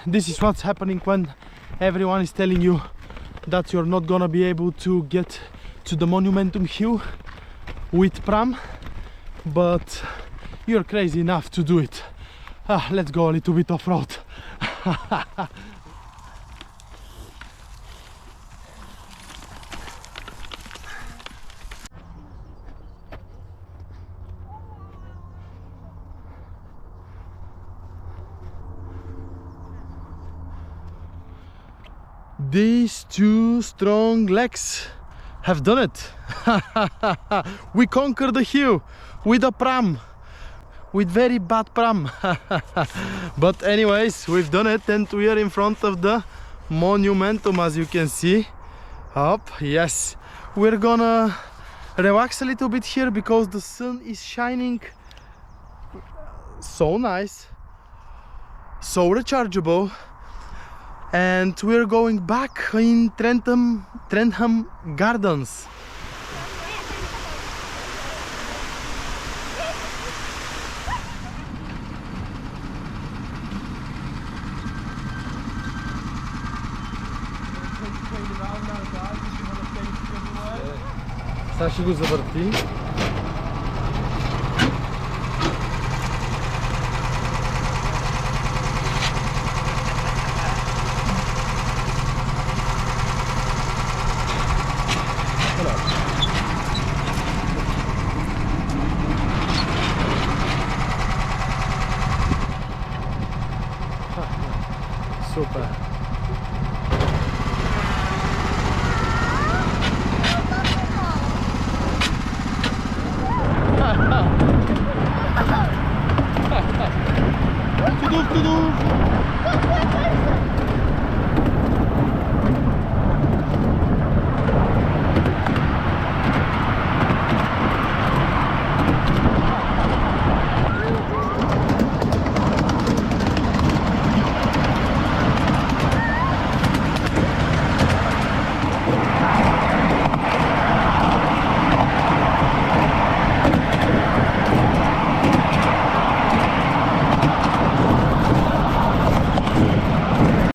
this is what's happening when everyone is telling you that you're not gonna be able to get to the Monumentum Hill with pram, but you're crazy enough to do it. Let's go a little bit off-road. These two strong legs have done it. We conquered the hill with a pram, with very bad pram. But anyways, we've done it, and we are in front of the Monumentum, as you can see. Up, yes. We're gonna relax a little bit here because the sun is shining. So nice, so rechargeable. And we're going back in Trentham Gardens. Сега ще го завърти. Super. Tuduf, tuduf.